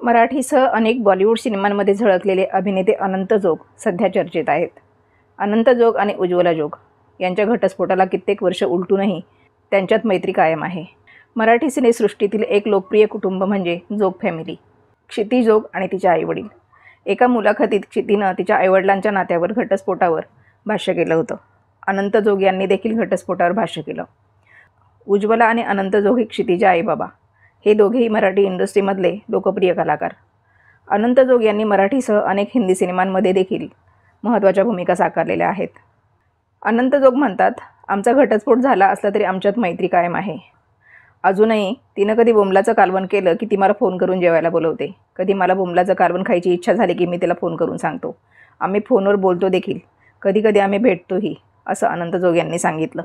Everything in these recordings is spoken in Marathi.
मराठीसह अनेक बॉलिवूड सिनेमांमध्ये झळकलेले अभिनेते अनंत जोग सध्या चर्चेत आहेत. अनंत जोग आणि उज्ज्वला जोग यांच्या घटस्फोटाला कित्येक वर्ष उलटूनही त्यांच्यात मैत्री कायम आहे. मराठी सिनेसृष्टीतील एक लोकप्रिय कुटुंब म्हणजे जोग फॅमिली. क्षिती जोग आणि तिचे आईवडील. एका मुलाखतीत क्षितीनं तिच्या आईवडिलांच्या नात्यावर, घटस्फोटावर भाष्य केलं होतं. अनंत जोग यांनी देखील घटस्फोटावर भाष्य केलं. उज्ज्वला आणि अनंत जोग हे क्षितीचे आई-बाबा. हे दोघेही मराठी इंडस्ट्रीमधले लोकप्रिय कलाकार. अनंत जोग यांनी मराठीसह अनेक हिंदी सिनेमांमध्ये देखील महत्त्वाच्या भूमिका साकारलेल्या आहेत. अनंत जोग म्हणतात, आमचा घटस्फोट झाला असला तरी आमच्यात मैत्री कायम आहे. अजूनही तिनं कधी बोंबलाचं कालवण केलं की ती मला फोन करून जेवायला बोलवते. कधी मला बोंबलाचं कालवण खायची इच्छा झाली की मी तिला फोन करून सांगतो. आम्ही फोनवर बोलतो देखील. कधी कधी आम्ही भेटतोही, असं अनंत जोग यांनी सांगितलं.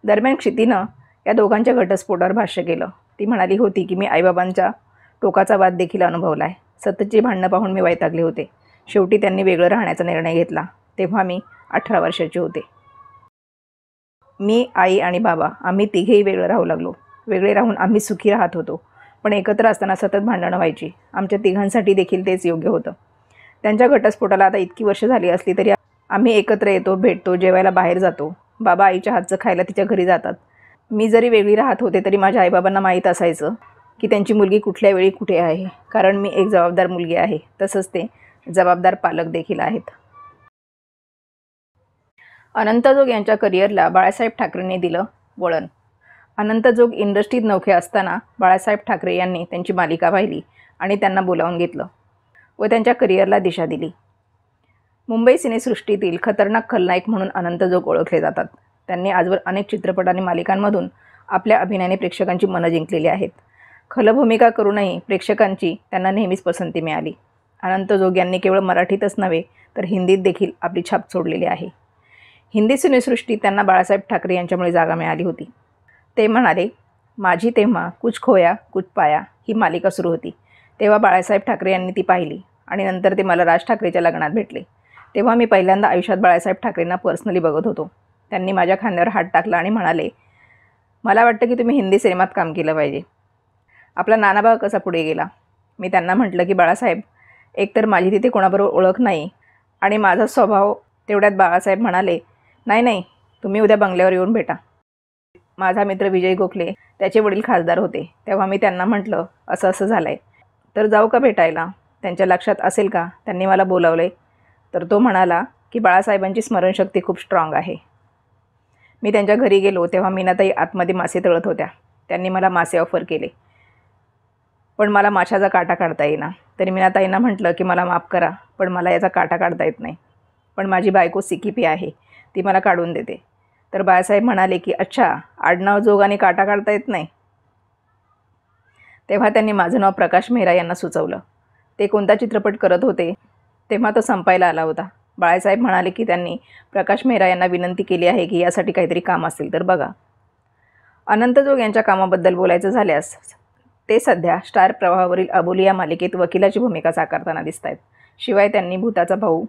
दरम्यान क्षितीनं या दोघांच्या घटस्फोटावर भाष्य केलं. ती म्हणाली होती की मी आईबाबांच्या टोकाचा वाद देखील अनुभवला आहे. सततची भांडणं पाहून मी वैतागले होते. शेवटी त्यांनी वेगळं राहण्याचा निर्णय घेतला. तेव्हा मी 18 वर्षाचे होते. मी, आई आणि बाबा आम्ही तिघेही वेगळं राहू लागलो. वेगळे राहून आम्ही सुखी राहत होतो. पण एकत्र असताना सतत भांडणं व्हायची. आमच्या तिघांसाठी देखील तेच योग्य होतं. त्यांच्या घटस्फोटाला आता इतकी वर्ष झाली असली तरी आम्ही एकत्र येतो, भेटतो, जेवायला बाहेर जातो. बाबा आईच्या हातचं खायला तिच्या घरी जातात. मी जरी वेगळी राहत होते तरी माझ्या आईबाबांना माहीत असायचं की त्यांची मुलगी कुठल्या वेळी कुठे आहे. कारण मी एक जबाबदार मुलगी आहे. तसंच ते जबाबदार पालक देखील आहेत. अनंत जोग यांच्या करिअरला बाळासाहेब ठाकरेंनी दिलं वळण. अनंत जोग इंडस्ट्रीत नवखे असताना बाळासाहेब ठाकरे यांनी त्यांची मालिका पाहिली आणि त्यांना बोलावून घेतलं व त्यांच्या करिअरला दिशा दिली. मुंबई सिनेसृष्टीतील खतरनाक खलनायक म्हणून अनंत जोग ओळखले जातात. त्यांनी आजवर अनेक चित्रपट आणि मालिकांमधून आपल्या अभिनयाने प्रेक्षकांची मनं जिंकलेली आहेत. खलभूमिका करूनही प्रेक्षकांची त्यांना नेहमीच पसंती मिळाली. अनंत जोग यांनी केवळ मराठीतच नव्हे तर हिंदीत देखील आपली छाप सोडलेली आहे. हिंदी सिनेसृष्टीत त्यांना बाळासाहेब ठाकरे यांच्यामुळे जागा मिळाली होती. ते म्हणाले, माझी तेव्हा कुछ खोया कुछ पाया ही मालिका सुरू होती. तेव्हा बाळासाहेब ठाकरे यांनी ती पाहिली आणि नंतर ते मला राज ठाकरेच्या लग्नात भेटले. तेव्हा मी पहिल्यांदा आयुष्यात बाळासाहेब ठाकरेंना पर्सनली बघत होतो. त्यांनी माझ्या खांद्यावर हात टाकला आणि म्हणाले, मला वाटतं की तुम्ही हिंदी सिनेमात काम केलं पाहिजे. आपला नानाभाऊ कसा पुढे गेला. मी त्यांना म्हटलं की बाळासाहेब, एकतर माझी तिथे कोणाबरोबर ओळख नाही आणि माझा स्वभाव. तेवढ्यात बाळासाहेब म्हणाले, नाही नाही, तुम्ही उद्या बंगल्यावर येऊन भेटा. माझा मित्र विजय गोखले, त्याचे वडील खासदार होते. तेव्हा मी त्यांना म्हटलं, असं असं झालं आहे तर जाऊ का भेटायला. त्यांच्या लक्षात असेल का त्यांनी मला बोलावले. तर तो म्हणाला की बाळासाहेबांची स्मरणशक्ती खूप स्ट्रॉंग आहे. मी त्यांच्या घरी गेलो तेव्हा मीनाताई आतमध्ये मासे तळत होत्या. त्यांनी मला मासे ऑफर केले पण मला माशाचा काटा काढता येईना. तरी मीनाताईंना म्हटलं की मला माफ करा पण मला याचा काटा काढता येत नाही. पण माझी बायको सिकिपी आहे, ती मला काढून देते. तर बाळासाहेब म्हणाले की अच्छा, आडनाव जोग आणि काटा काढता येत नाही. तेव्हा त्यांनी माझं नाव प्रकाश मेहरा यांना सुचवलं. ते कोणता चित्रपट करत होते तेव्हा तो संपायला आला होता. बाळासाहेब म्हणाले की त्यांनी प्रकाश मेहरा यांना विनंती केली आहे की यासाठी काहीतरी काम असेल तर बघा. अनंत जोग यांच्या कामाबद्दल बोलायचं झाल्यास ते सध्या स्टार प्रवाहावरील अबोली या मालिकेत वकिलाची भूमिका साकारताना दिसत आहेत. शिवाय त्यांनी भूताचा भाऊ,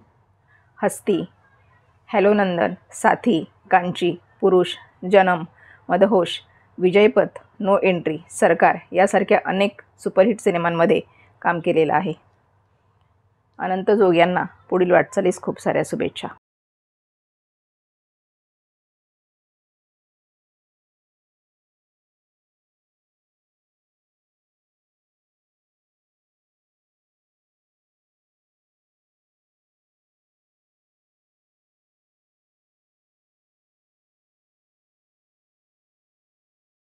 हस्ती, हॅलो नंदन, साथी, कांची, पुरुष, जनम, मदहोश, विजयपथ, नो एंट्री, सरकार यासारख्या अनेक सुपरहिट सिनेमांमध्ये काम केलेलं आहे. अनंत जोग यांना पुढील वाटचालीस खूप साऱ्या शुभेच्छा.